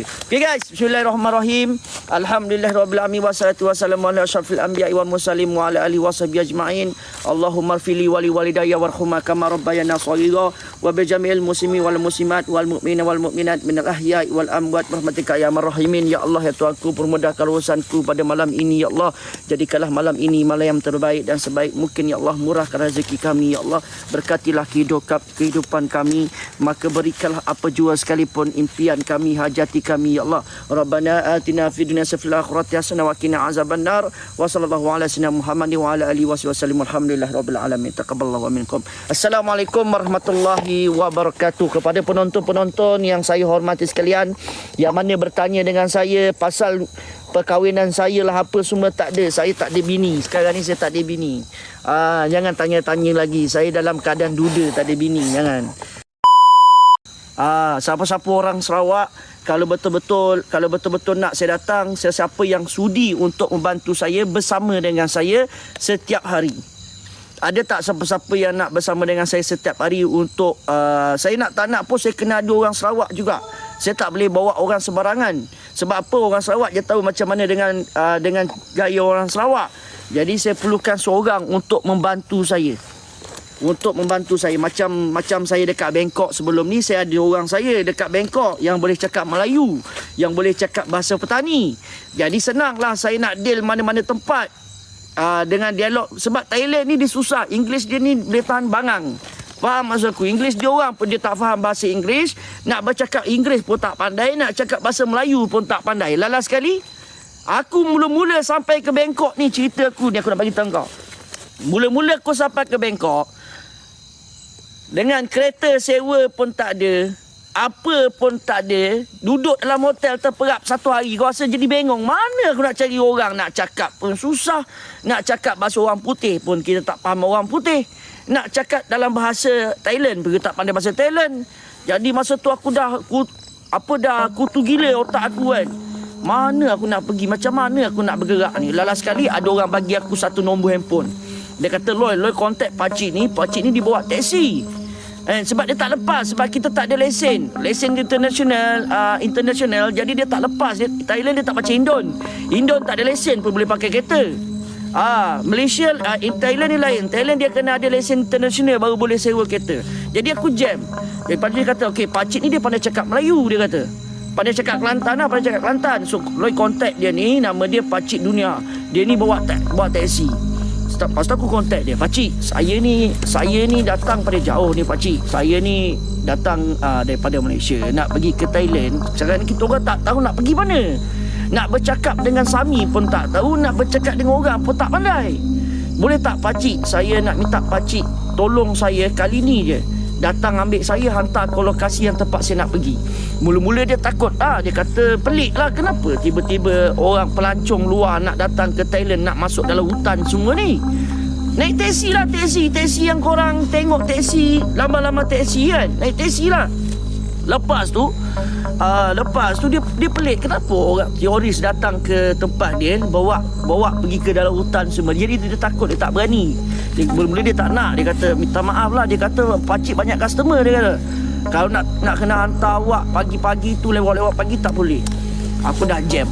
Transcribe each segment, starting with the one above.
Okay guys, bismillahirrahmanirrahim. Alhamdulillahirabbil alamin wassalatu wassalamu ala asyrafil anbiya'i wal mursalin wa ala alihi washabihi ajma'in. Allahumma ighfirli wa li walidayya warhamhuma kama rabbayana shaghira wa bi jami'il muslimin wal muslimat wal mu'minina wal mu'minat minal ahya'i wal amwat rahmatika ya arhamar rahimin. Ya Allah ya Tuhanku, permudahkan urusanku pada malam ini ya Allah. Jadikanlah malam ini malam yang terbaik dan sebaik mungkin ya Allah. Murahkan rezeki kami ya Allah. Berkatilah kehidupan kami, maka berikanlah apa jua sekalipun impian kami, hajati kami ya Allah. Rabbana atina fid dunya hasanah wa fil akhirati hasanah wa qina azabannar. Wa sallallahu ala sayyidina Muhammadin wa ala alihi wasallam. Alhamdulillahirabbil alamin. Taqabbalallahu minkum. Assalamualaikum warahmatullahi wabarakatuh. Kepada penonton-penonton yang saya hormati sekalian, yang mana bertanya dengan saya pasal perkahwinan saya lah apa semua, tak ada. Saya tak ada bini. Sekarang ni saya tak ada bini. Jangan tanya-tanya lagi. Saya dalam keadaan duda, tak ada bini. Jangan. Siapa-siapa orang Sarawak, kalau betul-betul nak saya datang, siapa yang sudi untuk membantu saya bersama dengan saya setiap hari. Ada tak siapa-siapa yang nak bersama dengan saya setiap hari untuk saya nak tak nak pun saya kena ada orang Sarawak juga. Saya tak boleh bawa orang sembarangan. Sebab apa? Orang Sarawak dia tahu macam mana dengan gaya orang Sarawak. Jadi saya perlukan seorang untuk membantu saya. Macam saya dekat Bangkok sebelum ni, saya ada orang saya dekat Bangkok yang boleh cakap Melayu, yang boleh cakap bahasa petani. Jadi senanglah saya nak deal mana-mana tempat dengan dialog. Sebab Thailand ni dia susah. English dia ni boleh tahan bangang. Faham maksud aku? English dia orang pun dia tak faham bahasa English. Nak bercakap English pun tak pandai. Nak cakap bahasa Melayu pun tak pandai. Lalas sekali, aku mula-mula sampai ke Bangkok ni, cerita aku ni aku nak bagi tahu kau. Mula-mula aku sampai ke Bangkok, dengan kereta sewa pun tak ada, apa pun tak ada, duduk dalam hotel terperap satu hari. Kau rasa jadi bengong. Mana aku nak cari orang, nak cakap pun susah. Nak cakap bahasa orang putih pun kita tak faham orang putih. Nak cakap dalam bahasa Thailand pun kita tak pandai bahasa Thailand. Jadi masa tu aku dah kutu gila otak aku kan. Mana aku nak pergi, macam mana aku nak bergerak ni. Lalas sekali ada orang bagi aku satu nombor handphone. Dia kata, Loy kontak pakcik ni dibawa taksi. Sebab dia tak lepas, sebab kita tak ada lesen international, jadi dia tak lepas. Thailand dia tak macam Indon tak ada lesen pun boleh pakai kereta. Malaysia, Thailand ni lain. Thailand dia kena ada lesen international baru boleh sewa kereta. Jadi aku jam. Lepas dia kata, okey, pakcik ni dia pandai cakap Melayu, dia kata. Pandai cakap Kelantan. So Loy kontak dia ni, nama dia Pakcik Dunia. Dia ni bawa taksi. Lepas tu aku kontak dia, pakcik, saya ni datang pada jauh ni pakcik. Saya ni datang daripada Malaysia, nak pergi ke Thailand. Sekarang ni kita orang tak tahu nak pergi mana. Nak bercakap dengan Sami pun tak tahu, nak bercakap dengan orang pun tak pandai. Boleh tak pakcik, saya nak minta pakcik tolong saya kali ni je, datang ambil saya, hantar ke lokasi yang tempat saya nak pergi. Mula-mula dia takut. Dia kata pelik lah, kenapa tiba-tiba orang pelancong luar nak datang ke Thailand, nak masuk dalam hutan semua ni. Naik teksi lah, teksi yang korang tengok, teksi lama-lama teksi kan. Naik teksi lah. Lepas tu dia pelik, kenapa orang teroris datang ke tempat dia, bawa pergi ke dalam hutan semua. Jadi dia takut, dia tak berani. Mula-mula dia tak nak. Dia kata minta maaf lah. Dia kata pakcik banyak customer, dia kata. Kalau nak kena hantar awak pagi-pagi tu, lewat-lewat pagi tak boleh. Aku dah jam.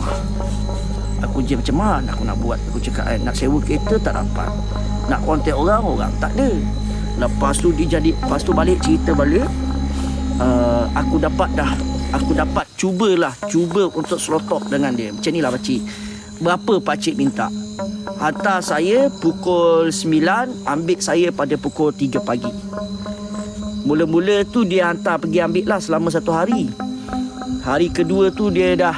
Macam mana aku nak buat? Aku cakap nak sewa kereta tak dapat. Nak kontak orang tak ada. Lepas tu balik cerita balik. Aku dapat cuba untuk selotok dengan dia. Macam ni lah pakcik. Berapa pakcik minta? Hantar saya pukul 9, ambil saya pada pukul 3 pagi. Mula-mula tu dia hantar pergi ambil lah selama 1 hari. Hari kedua tu dia dah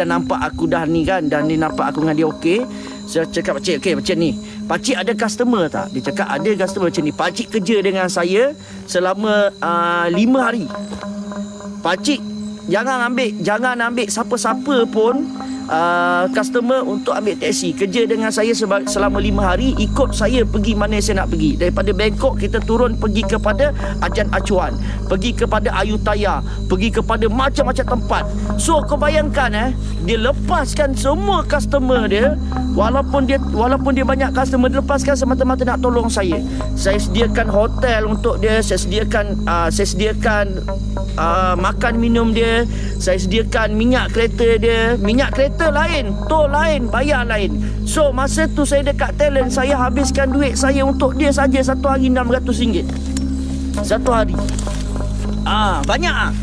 nampak aku dah ni kan. Dan dia nampak aku dengan dia okey. Saya cakap, pakcik okey macam ni, pakcik ada customer tak? Dia cakap ada customer macam ni. Pakcik kerja dengan saya selama 5 hari. Pakcik jangan ambil siapa-siapa pun customer untuk ambil taksi. Kerja dengan saya selama 5 hari. Ikut saya pergi mana saya nak pergi. Daripada Bangkok kita turun pergi kepada Ajan Acuan, pergi kepada Ayutthaya, pergi kepada macam-macam tempat. So kau bayangkan dia lepaskan semua customer dia. Walaupun dia banyak customer, dia lepaskan semata-mata nak tolong saya. Saya sediakan hotel untuk dia, saya sediakan makan minum dia, Saya sediakan minyak kereta dia. Minyak kereta lain, tol lain, bayar lain. So masa tu saya dekat Thailand, saya habiskan duit saya untuk dia saja satu hari RM600. Satu hari. Banyak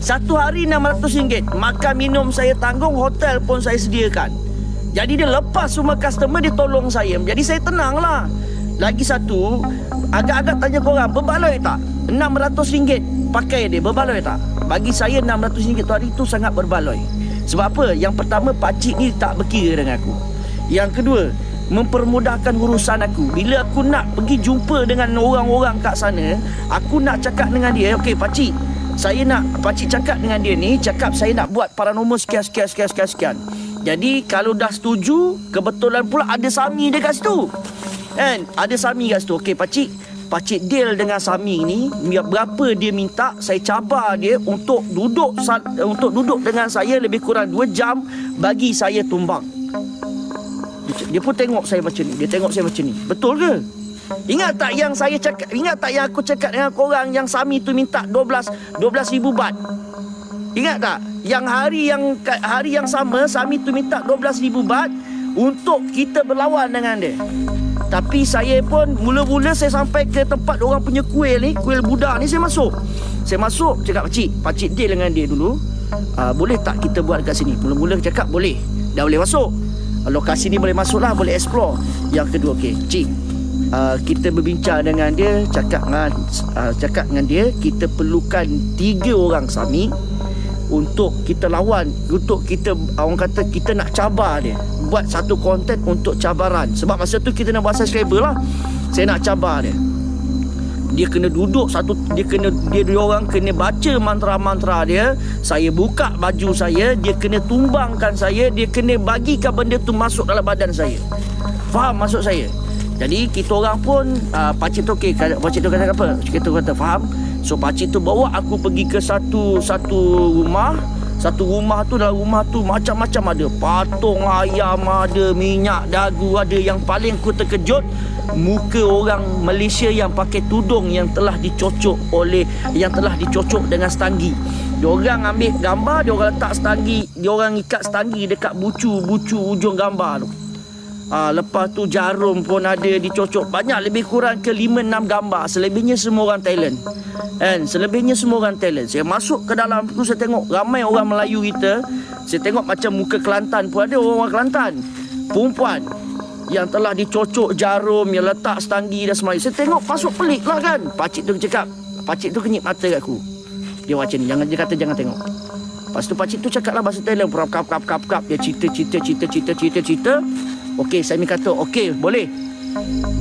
Satu hari RM600. Makan minum saya tanggung, hotel pun saya sediakan. Jadi dia lepas semua customer, dia tolong saya. Jadi saya tenang lah. Lagi satu, agak-agak tanya korang, berbaloi tak? RM600 pakai dia, berbaloi tak? Bagi saya RM600 tu hari tu sangat berbaloi. Sebab apa? Yang pertama, pakcik ni tak berkira dengan aku. Yang kedua, mempermudahkan urusan aku. Bila aku nak pergi jumpa dengan orang-orang kat sana, aku nak cakap dengan dia, okey pakcik, pakcik cakap dengan dia ni, cakap saya nak buat paranormal sekian. Jadi kalau dah setuju, kebetulan pula ada Sami dia kat situ. Kan? Ada Sami kat situ. Okey pakcik deal dengan Sami ni, berapa dia minta, saya cabar dia untuk duduk dengan saya lebih kurang 2 jam bagi saya tumbang. Dia pun tengok saya macam ni. Betul ke? Ingat tak yang aku cakap dengan korang, yang Sami tu minta 12,000 baht? Ingat tak? Yang hari yang sama, Sami tu minta 12,000 baht untuk kita berlawan dengan dia. Tapi saya pun mula-mula saya sampai ke tempat orang punya kuil ni, kuil Buddha ni, saya masuk cakap pakcik deal dengan dia dulu. Boleh tak kita buat kat sini? Mula-mula cakap boleh. Dah boleh masuk. Lokasi ni boleh masuk lah, boleh explore. Yang kedua, okey, cik, kita berbincang dengan dia, cakap dengan dia, kita perlukan 3 orang Sami untuk kita lawan, untuk kita, orang kata, kita nak cabar dia, buat satu konten untuk cabaran. Sebab masa tu kita nak buat subscriber lah. Saya nak cabar dia. Dia kena duduk dia orang kena baca mantra-mantra dia. Saya buka baju saya, dia kena tumbangkan saya, dia kena bagikan benda tu masuk dalam badan saya. Faham maksud saya? Jadi kita orang pun, pakcik tu okey, pakcik tu kata apa? Kita kata faham. So pakcik tu bawa aku pergi ke satu rumah. Satu rumah tu, dalam rumah tu macam-macam ada. Patung ayam ada, minyak dagu ada. Yang paling aku terkejut, muka orang Malaysia yang pakai tudung yang telah dicocok dengan stanggi. Diorang ambil gambar, diorang letak stanggi, diorang ikat stanggi dekat bucu ujung gambar tu. Lepas tu jarum pun ada dicocok. Banyak, lebih kurang ke 5-6 gambar. Selebihnya semua orang Thailand. Selebihnya semua orang Thailand. Saya masuk ke dalam tu, saya tengok ramai orang Melayu kita. Saya tengok macam muka Kelantan pun ada, orang Kelantan. Perempuan yang telah dicocok jarum, yang letak stanggi dan semua. Saya tengok masuk pelik lah kan. Pakcik tu cakap, pakcik tu kenyip mata kat aku. Dia macam ni, dia kata jangan tengok. Lepas tu pakcik tu cakap lah bahasa Thailand, kap. Dia cerita. Okey, saya kata okey, boleh.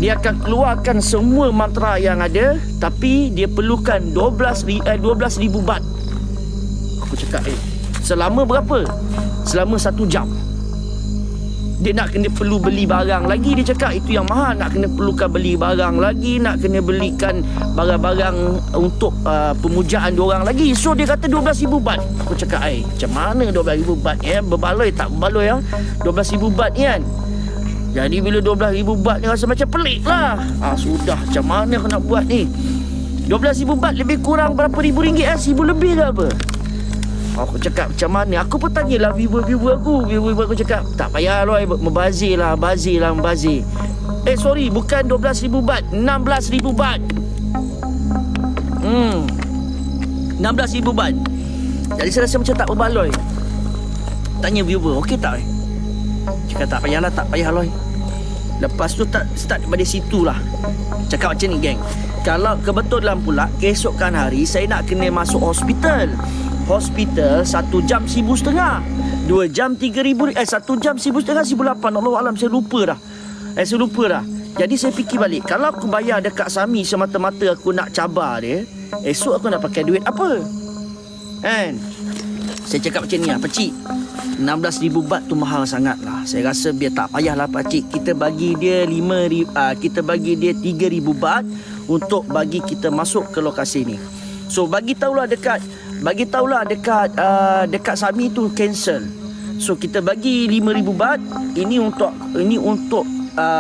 Dia akan keluarkan semua mantra yang ada, tapi dia perlukan 12,000 baht. Aku cakap, selama berapa? Selama 1 jam. Dia nak kena perlu beli barang lagi. Dia cakap itu yang mahal. Nak kena perlukan beli barang lagi, nak kena belikan barang-barang untuk pemujaan diorang lagi. So dia kata 12,000 baht. Aku cakap, macam mana 12,000 baht ya? Berbaloi tak berbaloi ya? 12,000 baht ni kan? Jadi bila 12,000 baht ni rasa macam pelik lah. Sudah, macam mana aku nak buat ni? 12,000 baht lebih kurang berapa ribu ringgit 1,000 lebih ke apa? Aku cakap macam mana? Aku pun tanyalah viewer aku. Viewer aku cakap, tak payah Roy, membazir. Sorry, bukan 12,000 baht, 16,000 baht. 16,000 baht. Jadi saya rasa macam tak berbaloi. Tanya viewer, okey tak? Cakap tak payah Roy. Lepas tu start daripada situ lah. Cakap macam ni geng, kalau kebetulan pula keesokan hari saya nak kena masuk hospital 1 jam 1,500, 2 jam 3,000, 1 jam 1,500, 1,800. Allahualam, saya lupa dah. Jadi saya fikir balik, kalau aku bayar dekat Sami semata-mata aku nak cabar dia, esok aku nak pakai duit apa? Saya cakap macam ni lah, pakcik, 16,000 baht tu mahal sangat lah. Saya rasa biar tak payahlah pakcik, kita bagi dia 3,000 baht untuk bagi kita masuk ke lokasi ni. So bagi tahulah dekat Sami tu cancel. So kita bagi 5,000 baht. Ini untuk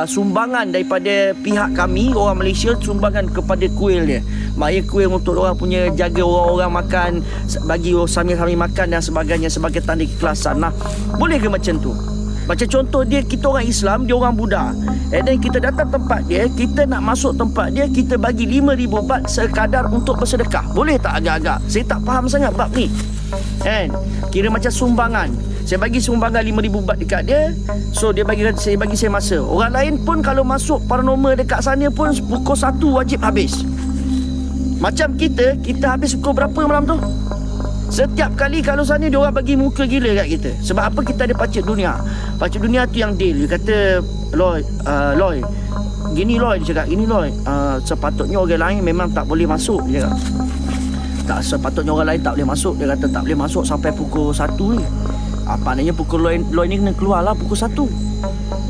sumbangan daripada pihak kami orang Malaysia, sumbangan kepada kuil dia. Maknanya kuil untuk orang punya jaga orang-orang makan, bagi sambil-sambil makan dan sebagainya sebagai tanda keikhlasan. Nah, boleh ke macam tu? Macam contoh dia, kita orang Islam, dia orang Buddha, dan kita datang tempat dia, kita nak masuk tempat dia, kita bagi 5,000 baht sekadar untuk bersedekah. Boleh tak agak-agak? Saya tak faham sangat bab ni, kan? Kira macam sumbangan. Saya bagi sumbangan 5,000 baht dekat dia, so dia bagi saya masa. Orang lain pun kalau masuk paranormal dekat sana pun pukul 1 wajib habis. Macam kita habis pukul berapa malam tu? Setiap kali kalau sana dia orang bagi muka gila kat kita. Sebab apa? Kita ada pacik dunia. Pacik dunia tu yang deal. Dia kata, Loy, gini Loy, dia cakap, gini Loy, sepatutnya orang lain memang tak boleh masuk, dia cakap. Tak sepatutnya orang lain tak boleh masuk. Dia kata tak boleh masuk sampai pukul 1 ni. Maknanya pukul Loy ni kena keluar lah pukul 1.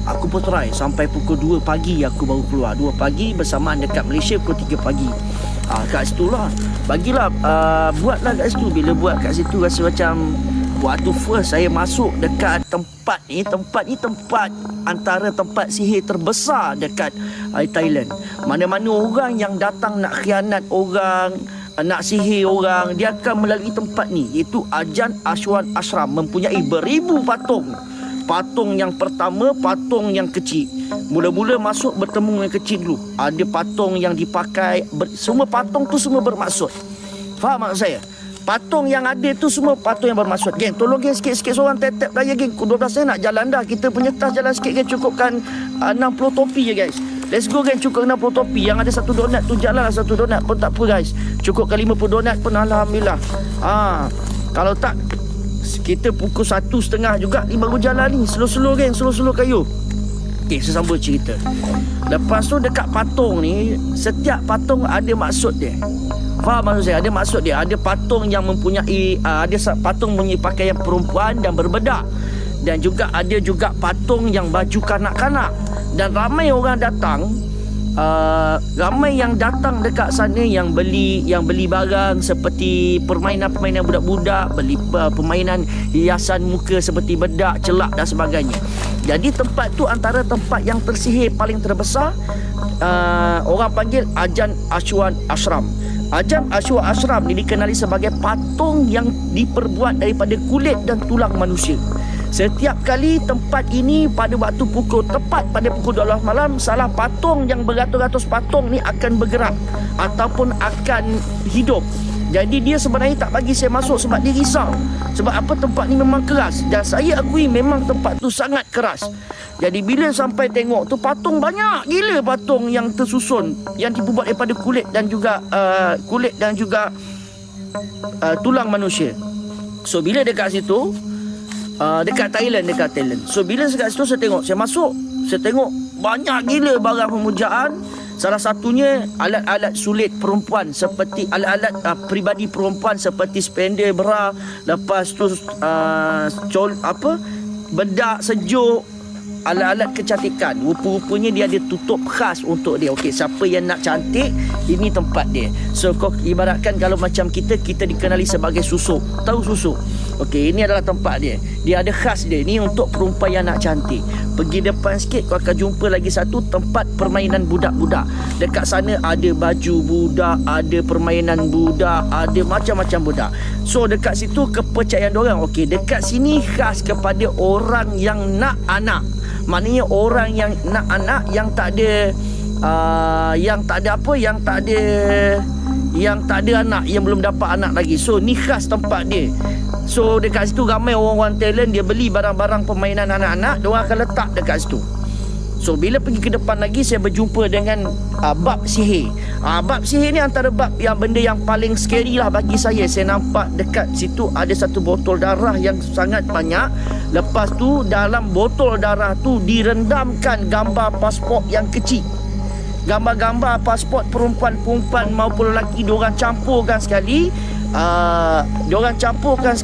Aku pun try sampai pukul 2 pagi aku baru keluar. 2 pagi bersamaan dekat Malaysia pukul 3 pagi. Kat situ lah bagilah, buatlah kat situ. Bila buat kat situ rasa macam waktu first saya masuk dekat tempat ni antara tempat sihir terbesar dekat Thailand. Mana-mana orang yang datang nak khianat orang, nak sihir orang, dia akan melalui tempat ni, iaitu Ajahn Ashwan Ashram. Mempunyai beribu patung. Patung yang pertama, patung yang kecil. Mula-mula masuk bertemu yang kecil dulu. Ada patung yang dipakai, semua patung tu semua bermaksud. Faham maksud saya? Patung yang ada tu semua patung yang bermaksud. Geng, tolong geng sikit-sikit seorang tap-tap daya geng. 12 saya nak jalan dah. Kita punya tas jalan sikit geng, cukupkan 60 topi je guys. Let's go geng, cukup 60 topi. Yang ada satu donat tu jalan lah, satu donat pun tak apa guys. Cukupkan 50 donat pun alhamdulillah. Kalau tak, kita pukul 1:30 juga ni baru jalan ni. Slow-slow geng, slow-slow kayu. Okay, saya sambung cerita. Lepas tu dekat patung ni, setiap patung ada maksud dia. Faham maksud saya? Ada maksud dia. Ada patung yang mempunyai ada patung mempunyai pakaian perempuan dan berbedak. Dan juga ada juga patung yang baju kanak-kanak. Dan ramai orang datang, ramai yang datang dekat sana yang beli barang seperti permainan-permainan budak-budak, beli permainan hiasan muka seperti bedak, celak dan sebagainya. Jadi tempat tu antara tempat yang tersihir paling terbesar. Orang panggil Ajahn Ashwan Ashram. Ajahn Ashwan Ashram ni dikenali sebagai patung yang diperbuat daripada kulit dan tulang manusia. Setiap kali tempat ini pada waktu tepat pada pukul 12 malam, salah patung yang beratus-ratus patung ni akan bergerak ataupun akan hidup. Jadi dia sebenarnya tak bagi saya masuk sebab dia risau. Sebab apa? Tempat ni memang keras. Dan saya akui memang tempat tu sangat keras. Jadi bila sampai tengok tu, patung banyak gila, patung yang tersusun, yang dibuat daripada kulit dan juga tulang manusia. So bila dekat situ, dekat Thailand. So bila dekat situ saya masuk, saya tengok banyak gila barang pemujaan. Salah satunya alat-alat sulit perempuan, seperti alat-alat peribadi perempuan seperti spender, bra, lepas tu bedak sejuk, alat-alat kecantikan. Rupa-rupanya dia ada tutup khas untuk dia. Okey, siapa yang nak cantik, ini tempat dia. So kau ibaratkan kalau macam kita dikenali sebagai susuk. Tahu susuk? Okey, ini adalah tempat dia. Dia ada khas dia. Ini untuk perempuan yang nak cantik. Pergi depan sikit kau akan jumpa lagi satu tempat permainan budak-budak. Dekat sana ada baju budak, ada permainan budak, ada macam-macam budak. So dekat situ kepercayaan diorang, okey, dekat sini khas kepada orang yang nak anak. Maknanya orang yang nak anak, yang tak ada anak, yang belum dapat anak lagi. So ni khas tempat dia. So dekat situ ramai orang-orang talent, dia beli barang-barang permainan anak-anak, diorang akan letak dekat situ. So bila pergi ke depan lagi, saya berjumpa dengan bab sihir. Bab sihir ni antara bab yang benda yang paling scary lah bagi saya. Saya nampak dekat situ ada satu botol darah yang sangat banyak. Lepas tu dalam botol darah tu direndamkan gambar pasport yang kecil. Gambar-gambar pasport perempuan-perempuan maupun lelaki, diorang campurkan sekali. Diorang campurkan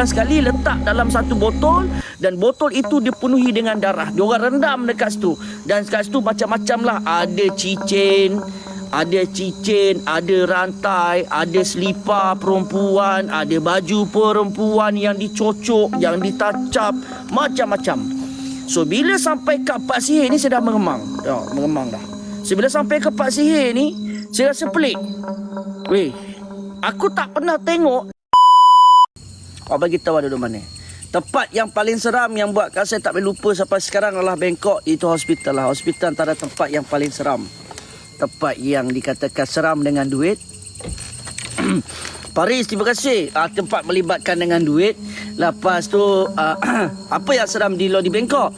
sekali, letak dalam satu botol, dan botol itu dipenuhi dengan darah. Diorang rendam dekat situ. Dan dekat situ macam-macam lah. Ada cincin, ada rantai, ada selipar perempuan, ada baju perempuan yang dicocok, yang ditacap, macam-macam. So bila sampai kat Pak Sihir ni saya dah meremang. Meremang dah. So bila sampai ke Pak Sihir ni, saya rasa pelik. Weh, aku tak pernah tengok. Awak bagi tahu ada mana. Tempat yang paling seram yang buatkan saya tak boleh lupa sampai sekarang adalah Bangkok. Itu hospital lah. Hospital antara tempat yang paling seram. Tempat yang dikatakan seram dengan duit. Paris, terima kasih. Tempat melibatkan dengan duit. Lepas tu apa yang seram di Bangkok?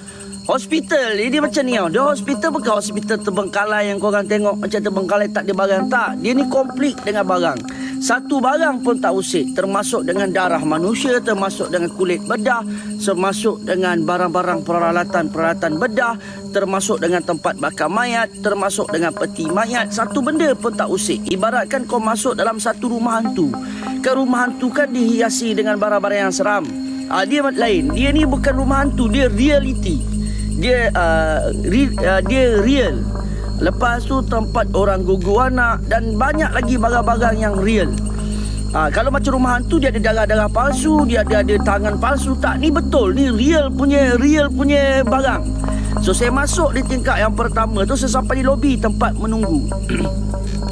Hospital. Dia macam ni tau. Dia hospital bukan hospital terbengkalai yang korang tengok macam terbengkalai tak ada barang. Tak. Dia ni komplit dengan barang. Satu barang pun tak usik. Termasuk dengan darah manusia, termasuk dengan kulit bedah, termasuk dengan barang-barang peralatan bedah, termasuk dengan tempat bakar mayat, termasuk dengan peti mayat. Satu benda pun tak usik. Ibaratkan kau masuk dalam satu rumah hantu. Kan rumah hantu kan dihiasi dengan barang-barang yang seram. Dia lain. Dia ni bukan rumah hantu. Dia reality. Dia real. Lepas tu tempat orang gugur anak dan banyak lagi barang-barang yang real. Kalau macam rumah hantu dia ada darah-darah palsu, dia ada tangan palsu. Tak, ni betul. Ni real punya barang. So saya masuk di tingkat yang pertama tu, saya sampai di lobi tempat menunggu.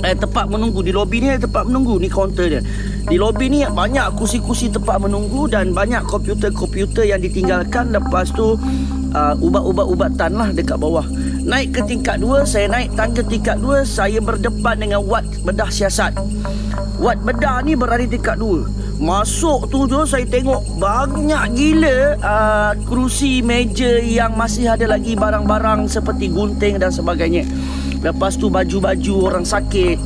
Tempat menunggu di lobi ni, tempat menunggu ni kaunter dia. Di lobi ni banyak kursi-kursi tempat menunggu dan banyak komputer-komputer yang ditinggalkan. Lepas tu ubat-ubatan lah dekat bawah. Naik ke tingkat 2, saya naik tangga tingkat 2, saya berdepan dengan wad bedah siasat. Wad bedah ni berada di tingkat 2. Masuk tu saya tengok banyak gila kerusi, meja yang masih ada lagi barang-barang seperti gunting dan sebagainya. Lepas tu baju-baju orang sakit.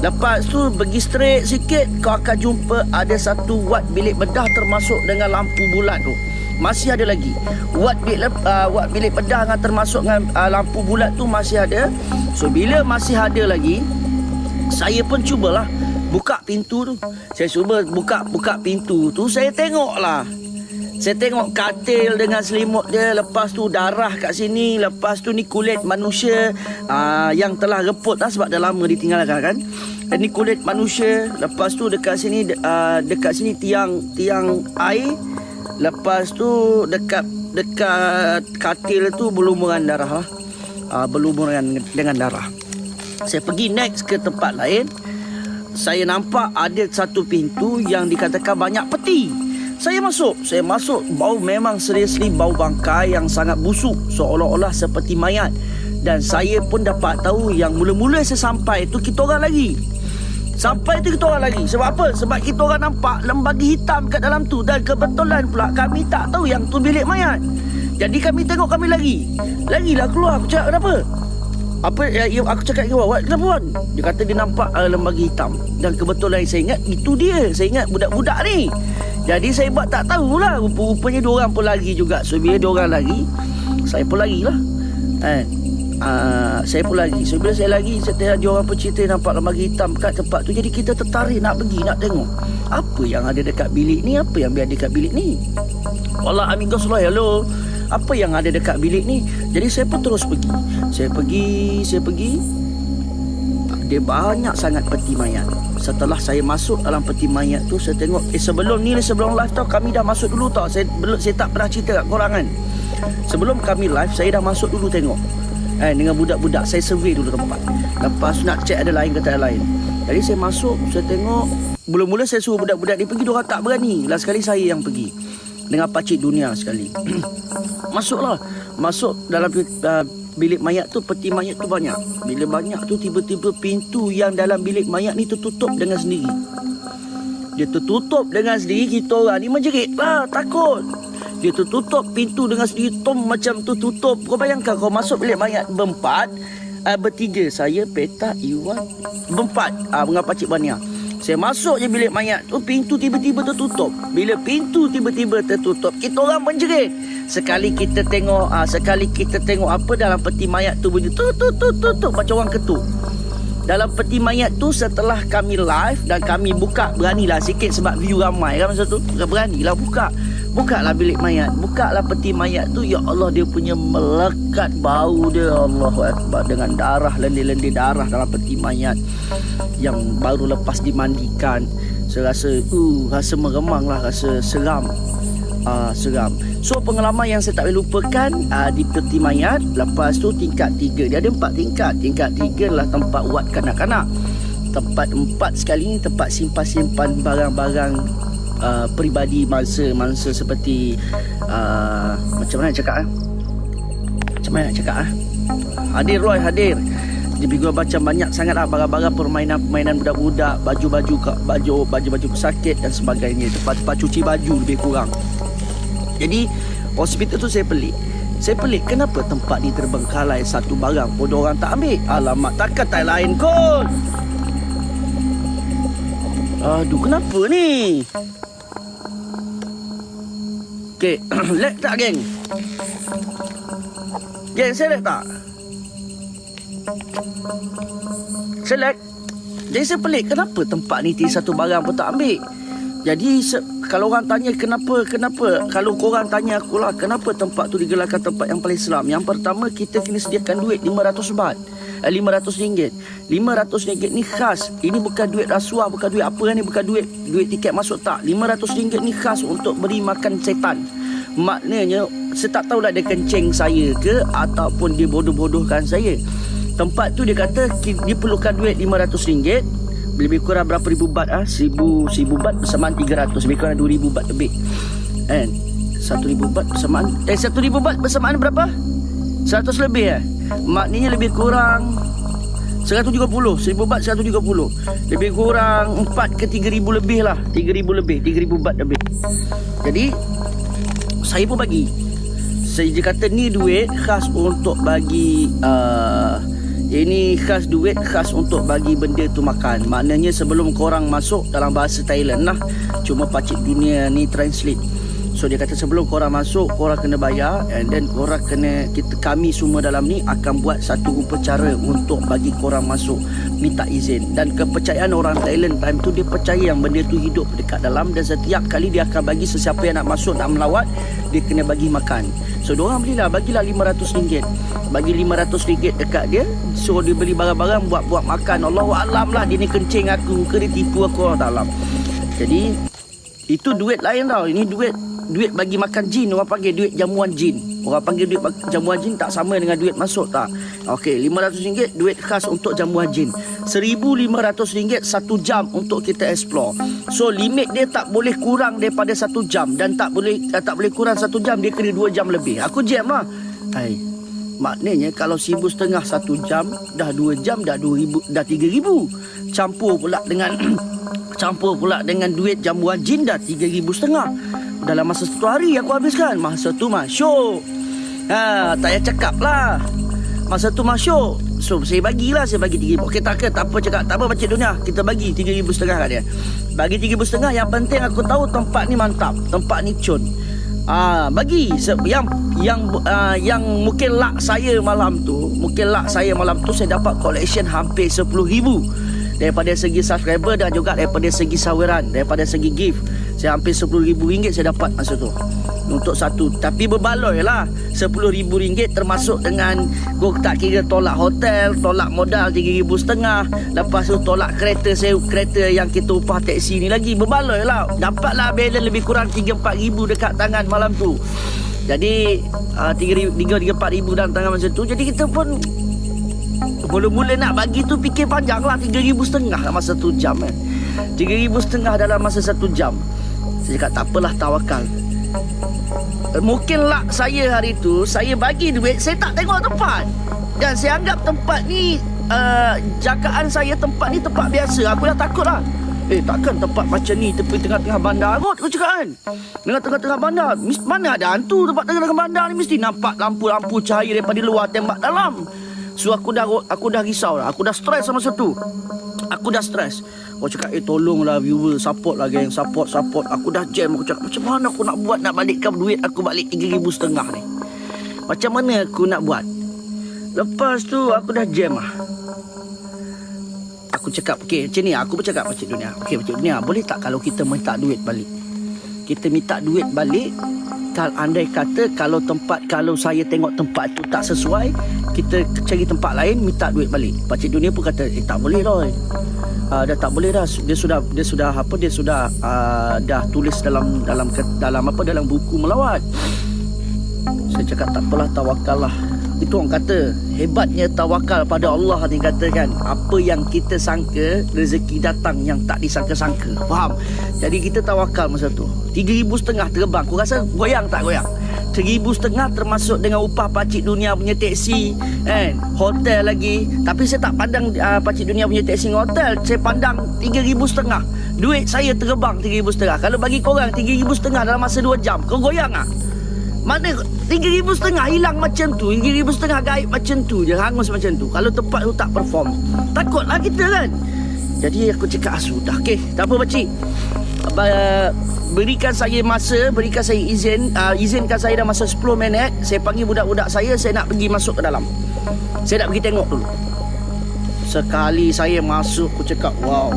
Lepas tu pergi straight sikit, kau akan jumpa ada satu wad bilik bedah termasuk dengan lampu bulat tu. Masih ada lagi. Wad bilik bedah dengan termasuk dengan lampu bulat tu masih ada. So bila masih ada lagi, saya pun cubalah buka pintu tu. Saya cuba buka pintu tu. Saya tengoklah. Saya tengok katil dengan selimut dia. Lepas tu darah kat sini. Lepas tu ni kulit manusia yang telah reput lah sebab dah lama ditinggalkan kan. Dan ni kulit manusia. Lepas tu dekat sini tiang air. Lepas tu dekat katil tu berlumuran darah lah. Berlumuran dengan darah. Saya pergi next ke tempat lain. Saya nampak ada satu pintu yang dikatakan banyak peti. Saya masuk, bau memang seriously bau bangkai yang sangat busuk, seolah-olah seperti mayat. Dan saya pun dapat tahu yang mula-mula saya sampai tu kita orang lagi. Sebab apa? Sebab kita orang nampak lembaga hitam kat dalam tu. Dan kebetulan pula kami tak tahu yang tu bilik mayat. Jadi kami tengok kami lagilah keluar. Aku cakap kenapa? Aku cakap dengan awak, kenapa Wan? Dia kata dia nampak lembaga hitam. Dan kebetulan saya ingat itu dia. Saya ingat budak-budak ni. Jadi saya buat tak tahulah. Rupanya diorang pun lagi juga. So bila diorang lagi, saya pun lagilah. Saya pun lagi. So bila saya lagi, saya tengok diorang pun cerita nampak lembaga hitam kat tempat tu. Jadi kita tertarik nak pergi, nak tengok apa yang ada dekat bilik ni. Apa yang ada dekat bilik ni? Wallah amin gosullah, hello. Apa yang ada dekat bilik ni? Jadi saya pun terus pergi. Saya pergi. Dia banyak sangat peti mayat. Setelah saya masuk dalam peti mayat tu, saya tengok sebelum live tau, kami dah masuk dulu tau. Saya tak pernah cerita kat korang kan. Sebelum kami live, saya dah masuk dulu tengok. Dengan budak-budak, saya survey dulu tempat. Lepas nak check ada lain ke tak ada lain. Jadi saya masuk, saya tengok. Mula-mula saya suruh budak-budak dia pergi, diorang tak berani. Last sekali saya yang pergi dengan pakcik dunia sekali. Masuk dalam bilik mayat tu, peti mayat tu banyak. Bila banyak tu, tiba-tiba pintu yang dalam bilik mayat ni tertutup dengan sendiri. Dia tertutup dengan sendiri. Kita orang ni menjerit lah, takut. Dia tertutup pintu dengan sendiri. Macam tu tutup. Kau bayangkan kau masuk bilik mayat berempat, bertiga. Saya, Petak, Iwan, berempat dengan pakcik Bania. Saya masuk je bilik mayat tu, pintu tiba-tiba tertutup. Bila pintu tiba-tiba tertutup, kita orang menjerit. Sekali kita tengok apa dalam peti mayat tu bunyi tut macam orang ketuk. Dalam peti mayat tu, setelah kami live dan kami buka, beranilah sikit sebab view ramai kan masa tu. Beranilah bukalah bilik mayat, bukalah peti mayat tu. Ya Allah, dia punya melekat bau dia, Allahu Akbar, dengan darah, lendir-lendir darah dalam peti mayat yang baru lepas dimandikan. Saya rasa rasa meremang lah, rasa seram. seram. So pengalaman yang saya tak boleh lupakan di peti mayat. Lepas tu tingkat 3, dia ada 4 tingkat. Tingkat 3 adalah tempat wad kanak-kanak. Tempat 4 sekali ni tempat simpan barang-barang peribadi mangsa seperti macam mana nak cakap Hadir Roy, hadir. Dia bagi macam banyak sangat barang-barang permainan budak-budak, baju pesakit dan sebagainya. Tempat cuci baju lebih kurang. Jadi hospital tu saya pelik kenapa tempat ni terbengkalai satu barang pun orang tak ambil. Alamak, takkan tak lain kot. Aduh, kenapa ni? Okay, lag tak geng? Geng, saya lag tak? Saya lag. Jadi saya pelik kenapa tempat ni satu barang pun tak ambil. Jadi kalau orang tanya kenapa, kalau korang tanya akulah kenapa tempat tu digelarkan tempat yang paling seram. Yang pertama, kita kena sediakan duit 500 baht. RM500. RM500 ni khas. Ini bukan duit rasuah, bukan duit apa ni, bukan duit tiket masuk, tak. RM500 ni khas untuk beri makan setan. Maknanya saya tak tahulah dia kencing saya ke ataupun dia bodoh-bodohkan saya. Tempat tu dia kata dia perlukan duit RM500. Lebih kurang berapa ribu baht? 1000 baht bersamaan 300. Lebih kurang 2000 baht lebih. And 1000 baht bersamaan 1000 baht bersamaan berapa? 100 lebih. Maknanya lebih kurang 170. 1000 baht 170. Lebih kurang 4 ke 3000 lebih lah. 3000 lebih, 3000 baht lebih. Jadi saya pun bagi. Dia kata ni duit khas untuk bagi ini khas duit khas untuk bagi benda tu makan. Maknanya sebelum korang masuk, dalam bahasa Thailand lah, cuma Pakcik Dunia ni translate. So dia kata sebelum korang masuk, korang kena bayar. And then korang kena, kami semua dalam ni akan buat satu upacara untuk bagi korang masuk, minta izin. Dan kepercayaan orang Thailand time tu, dia percaya yang benda tu hidup dekat dalam. Dan setiap kali dia akan bagi sesiapa yang nak masuk, nak melawat, dia kena bagi makan. So diorang belilah, bagilah RM500. Bagi RM500 dekat dia. So dia beli barang-barang, buat makan. Allahuaklam lah, dia ni kencing aku ke dia tipu aku, Allah Ta'ala. Jadi itu duit lain tau. Ini duit bagi makan jin. Orang panggil duit jamuan jin. Orang panggil duit jamuan jin tak sama dengan duit masuk, tak. Okey, RM500 duit khas untuk jamuan jin. RM1,500 1 jam untuk kita explore. So limit dia tak boleh kurang daripada 1 jam. Dan tak boleh kurang 1 jam. Dia kena 2 jam lebih. Aku jam lah. Maknanya kalau RM1,500 1 jam, dah 2 jam, dah 2,000, dah 3,000. Campur pula dengan duit jamuan jin, dah RM3,500. Dalam masa 1 hari aku habiskan. Masa tu masyuk. Tak payah cakap lah. Masa tu masyuk. So saya bagi RM3,000. Okey, tak apa cakap. Tak apa Pakcik Dunia, kita bagi RM3,500 kat dia. Bagi RM3,500. Yang penting aku tahu tempat ni mantap, tempat ni cun. Bagi yang mungkin lak saya malam tu, saya dapat collection hampir 10,000. Daripada segi subscriber dan juga daripada segi saweran, daripada segi gift. Saya hampir RM10,000 saya dapat masa tu untuk satu. Tapi berbaloi lah, RM10,000 termasuk dengan gua tak kira tolak hotel, tolak modal RM3,500. Lepas tu tolak kereta yang kita upah teksi ni lagi. Berbaloi lah. Dapatlah balance lebih kurang RM3-4,000 dekat tangan malam tu. Jadi RM3-4,000 dalam tangan masa tu. Jadi kita pun mula-mula nak bagi tu fikir panjang lah. RM3,500 dalam masa 1 jam RM3,500 dalam masa 1 jam. Saya cakap tak apalah, tawakal. Mungkin lah saya hari tu, saya bagi duit, saya tak tengok tempat. Dan saya anggap tempat ni jagaan saya, tempat ni tempat biasa. Aku dah takut lah. Takkan tempat macam ni tepi tengah-tengah bandar kot, aku cakap kan. Tengah-tengah bandar, mana ada hantu tempat tengah-tengah bandar ni. Mesti nampak lampu-lampu cahaya daripada luar tembak dalam. So aku dah risau lah. Aku dah stres masa tu. Aku dah stres. Aku cakap tolonglah viewer, support lah geng, support. Aku dah jam. Aku cakap macam mana aku nak buat, nak balikkan duit aku balik RM3,500 ni. Macam mana aku nak buat? Lepas tu aku dah jam lah. Aku cakap macam ni, aku bercakap Pakcik Dunia. Pakcik Dunia, boleh tak kalau kita minta duit balik? Kita minta duit balik. Andai kata kalau saya tengok tempat tu tak sesuai, kita cari tempat lain, minta duit balik. Pakcik dunia pun kata tak boleh Roy. Dah tak boleh dah. Dia sudah dah tulis dalam buku melawat. Saya cakap tak apalah, tawakal lah. Itu orang kata hebatnya tawakal pada Allah ni, katakan apa yang kita sangka, rezeki datang yang tak disangka-sangka. Faham? Jadi kita tawakal masa tu. 3,500 terbang. Kau rasa goyang tak goyang? 3,500 termasuk dengan upah pakcik dunia punya teksi, hotel lagi. Tapi saya tak pandang pakcik dunia punya teksi dengan hotel. Saya pandang 3,500. Duit saya terbang 3,500. Kalau bagi korang 3,500 dalam masa 2 jam, kau goyang tak? Mana 3,500 hilang macam tu, 3,500 gaib macam tu je, hangus macam tu. Kalau tempat tu tak perform, takutlah kita kan. Jadi aku cakap sudah, okey, tak apa pakcik, berikan saya masa, berikan saya izinkan saya dalam masa 10 minit. Saya panggil budak-budak saya nak pergi masuk ke dalam. Saya nak pergi tengok dulu. Sekali saya masuk, aku cakap wow,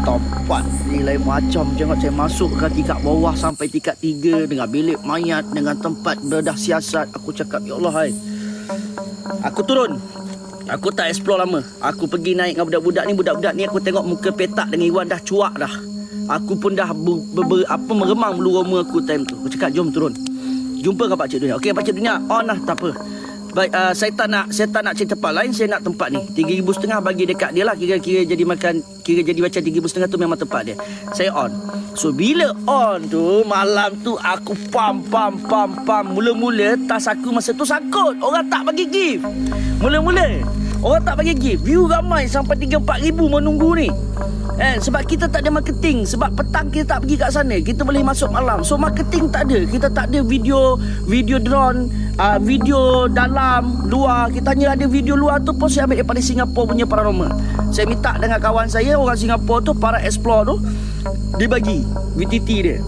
tempat ni lain macam. Jangan saya masuk ke tingkat bawah sampai tingkat 3 dengan bilik mayat, dengan tempat bedah siasat. Aku cakap ya Allah, hai. Aku turun. Aku tak explore lama. Aku pergi naik dengan budak-budak ni. Budak-budak ni aku tengok muka petak dengan Iwan dah cuak dah. Aku pun dah meremang bulu roma aku time tu. Aku cakap jom turun, jumpa dengan pakcik dunia. Okey pakcik dunia, on lah, tak apa. Baik, saya tak nak cari tempat lain, saya nak tempat ni. 3,500 bagi dekat dia lah. Kira jadi macam 3,500 tu memang tempat dia. Saya on. So bila on tu, malam tu aku pam. Mula-mula tas aku masa tu sangkut. Orang tak bagi gift. Mula-mula orang tak bagi gift. View ramai sampai 3-4 ribu menunggu ni. Sebab kita tak ada marketing. Sebab petang kita tak pergi kat sana, kita boleh masuk malam. So marketing tak ada. Kita tak ada video drone, video dalam luar. Kita hanya ada video luar tu pun saya ambil daripada Singapura punya paranormal. Saya minta dengan kawan saya orang Singapura tu, para explore tu, dia bagi VTT dia.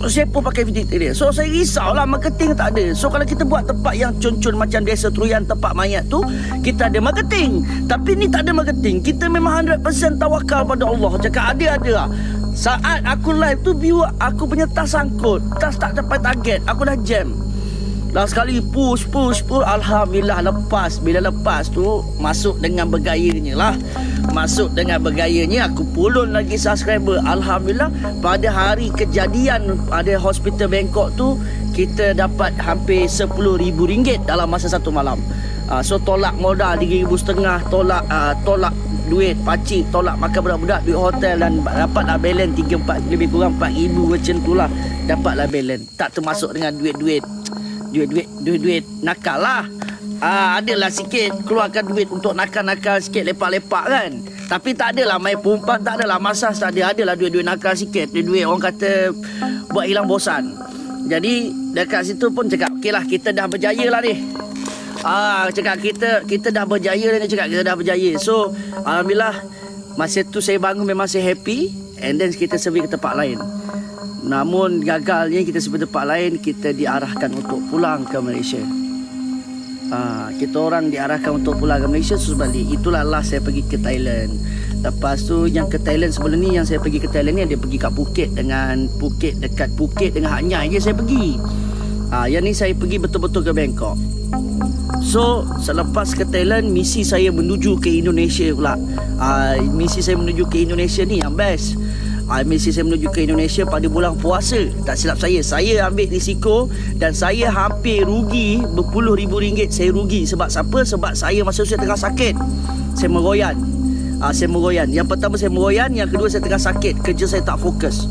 Saya pun pakai VTT dia. So saya risau lah, marketing tak ada. So kalau kita buat tempat yang concon macam desa Truyan, tempat mayat tu, kita ada marketing. Tapi ni tak ada marketing. Kita memang 100% tawakal pada Allah. Cakap ada lah. Saat aku live tu, view aku punya tas sangkut. Tas tak capai target, aku dah jam. Last sekali push. Alhamdulillah lepas. Bila lepas tu, masuk dengan bergayanya lah. Aku pulun lagi subscriber. Alhamdulillah, pada hari kejadian ada hospital Bangkok tu, kita dapat hampir RM10,000 dalam masa satu malam. So tolak modal 3,500, tolak duit pakcik, tolak makan budak-budak, duit hotel, dan dapatlah balance 3-4, lebih kurang 4,000 macam tu lah. Dapatlah balance. Tak termasuk dengan duit nakal lah. Adalah sikit keluarkan duit untuk nakal-nakal sikit, lepak-lepak kan. Tapi tak adalah main perempuan, tak adalah masas, tak ada. Adalah duit-duit nakal sikit, duit orang kata buat hilang bosan. Jadi dekat situ pun cakap okey lah, kita dah berjaya lah ni. Cakap kita dah berjaya ni, cakap kita dah berjaya. So alhamdulillah, masa tu saya bangun memang saya happy. And then kita survey ke tempat lain. Namun gagalnya kita survey tempat lain, kita diarahkan untuk pulang ke Malaysia. Kita orang diarahkan untuk pulang ke Malaysia. So sebalik itulah last saya pergi ke Thailand. Lepas tu yang ke Thailand sebelum ni, yang saya pergi ke Thailand ni, ada pergi kat Phuket, dekat Phuket dengan Hak Nyai je saya pergi. Yang ni saya pergi betul-betul ke Bangkok. So selepas ke Thailand, misi saya menuju ke Indonesia pula. Misi saya menuju ke Indonesia ni yang best. Misi saya menuju ke Indonesia pada bulan puasa. Tak silap saya ambil risiko dan saya hampir rugi berpuluh ribu ringgit. Saya rugi sebab siapa? Sebab saya masa saya tengah sakit. Saya meroyan. Yang pertama saya meroyan, yang kedua saya tengah sakit, kerja saya tak fokus.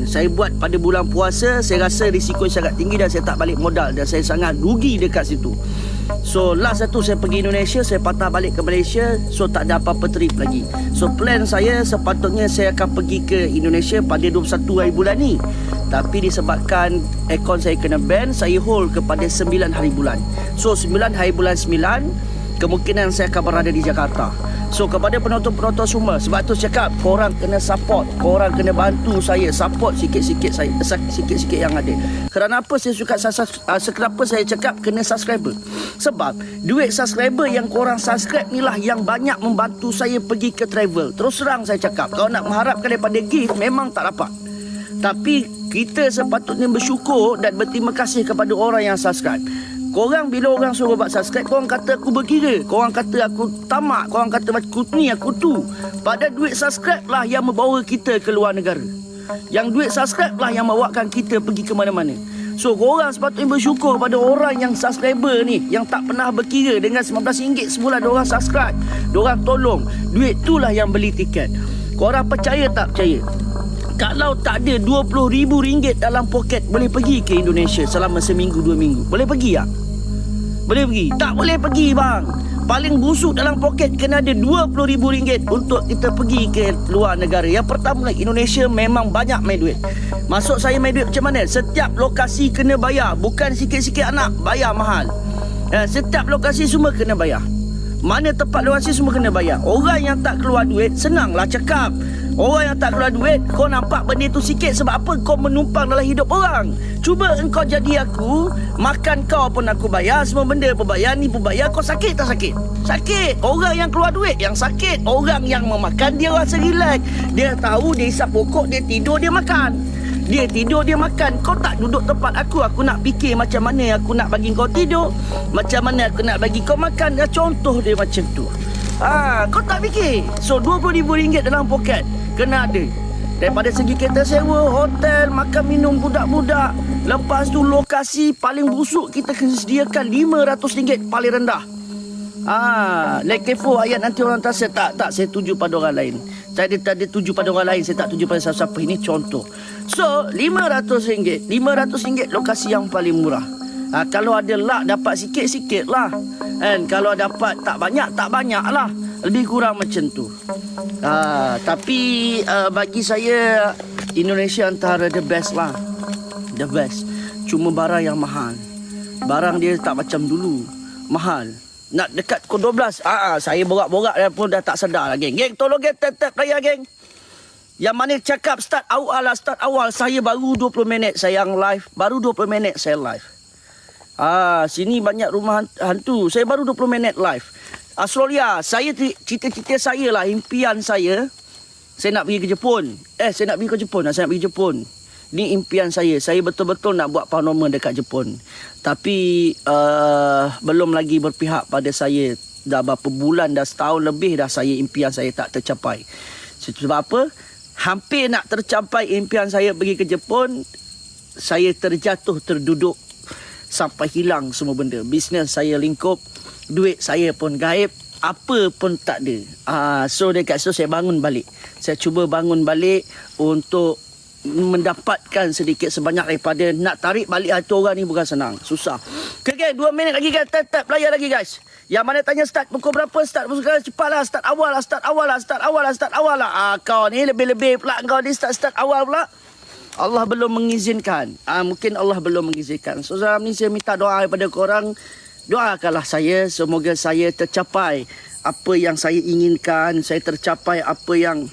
Saya buat pada bulan puasa, saya rasa risiko sangat tinggi dan saya tak balik modal dan saya sangat rugi dekat situ. So last satu saya pergi Indonesia, saya patah balik ke Malaysia. So tak ada apa-apa trip lagi. So plan saya sepatutnya saya akan pergi ke Indonesia pada 21 hari bulan ni. Tapi disebabkan akaun saya kena ban, saya hold kepada 9 hari bulan. So 9 hari bulan 9, kemungkinan saya akan berada di Jakarta. So kepada penonton-penonton semua, sebab tu cakap korang kena support, korang kena bantu saya, support sikit-sikit yang ada. Kenapa saya suka kenapa saya cakap kena subscriber? Sebab duit subscriber yang korang subscribe ni lah yang banyak membantu saya pergi ke travel. Terus terang saya cakap, kalau nak mengharapkan daripada gift memang tak dapat. Tapi kita sepatutnya bersyukur dan berterima kasih kepada orang yang subscribe. Korang bila orang suruh buat subscribe, korang kata aku berkira, korang kata aku tamak, korang kata aku ni, aku tu. Pada duit subscribe lah yang membawa kita ke luar negara. Yang duit subscribe lah yang bawakan kita pergi ke mana-mana. So korang sepatutnya bersyukur pada orang yang subscriber ni, yang tak pernah berkira dengan RM19 sebulan diorang subscribe, diorang tolong. Duit tu lah yang beli tiket. Korang percaya tak percaya? Kalau tak ada RM20,000 dalam poket, boleh pergi ke Indonesia selama seminggu 2 minggu? Boleh pergi tak? Boleh pergi? Tak boleh pergi bang. Paling busuk dalam poket kena ada RM20,000 untuk kita pergi ke luar negara. Yang pertama, Indonesia memang banyak main duit. Maksud saya main duit macam mana? Setiap lokasi kena bayar. Bukan sikit-sikit anak, bayar mahal. Setiap lokasi semua kena bayar. Mana tempat lokasi semua kena bayar. Orang yang tak keluar duit, senanglah cakap. Orang yang tak keluar duit, kau nampak benda tu sikit. Sebab apa? Kau menumpang dalam hidup orang. Cuba engkau jadi aku, makan kau pun aku bayar, semua benda pun bayar, ni pun bayar. Kau sakit tak sakit? Sakit. Orang yang keluar duit yang sakit. Orang yang memakan, dia rasa relax. Dia tahu, dia hisap pokok, dia tidur, dia makan. Dia tidur, dia makan. Kau tak duduk tempat aku nak fikir macam mana aku nak bagi kau tidur, macam mana aku nak bagi kau makan. Contoh dia macam tu. Kau tak fikir. So RM20,000 dalam poket kena ada. Daripada segi kereta sewa, hotel, makan minum budak-budak. Lepas tu lokasi paling busuk kita kena sediakan RM500 paling rendah. Like kepo ayat nanti orang tak saya tuju pada orang lain. Saya ada tuju pada orang lain, saya tak tuju pada siapa-siapa. Ini contoh. So RM500, RM500 lokasi yang paling murah. Kalau ada luck dapat sikit-sikit lah. Kalau dapat tak banyak lah. Lebih kurang macam tu. Tapi bagi saya Indonesia antara the best lah. The best. Cuma barang yang mahal. Barang dia tak macam dulu. Mahal. Nak dekat pukul 12. Saya borak-borak pun dah tak sedar lah, geng. Geng, tolong geng, tap layar, geng. Yang mana cakap start awal. Saya baru 20 minit saya yang live. Baru 20 minit saya live. Sini banyak rumah hantu. Saya baru 20 minit live. Australia, saya cita-cita saya lah, impian saya nak pergi ke Jepun. Saya nak pergi ke Jepun. Saya nak pergi Jepun. Ni impian saya. Saya betul-betul nak buat paranormal dekat Jepun. Tapi belum lagi berpihak pada saya. Dah berapa bulan, dah setahun lebih dah impian saya tak tercapai. Sebab apa? Hampir nak tercapai impian saya pergi ke Jepun. Saya terduduk sampai hilang semua benda. Bisnes saya lingkup, duit saya pun gaib, apa pun tak ada. So dekat situ saya bangun balik. Saya cuba bangun balik untuk mendapatkan sedikit sebanyak daripada nak tarik balik hati orang ni bukan senang. Susah. Okay, guys, 2 minit lagi guys. Tap layar lagi guys. Yang mana tanya start pukul berapa? Start pukul cepatlah. Start awal lah. Kau ni lebih-lebih pula. Kau ni start awal pula. Allah belum mengizinkan. Mungkin Allah belum mengizinkan. So dalam ni saya minta doa daripada korang. Doakanlah saya. Semoga saya tercapai apa yang saya inginkan. Saya tercapai apa yang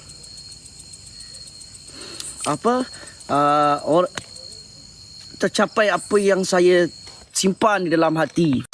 tercapai apa yang saya simpan di dalam hati.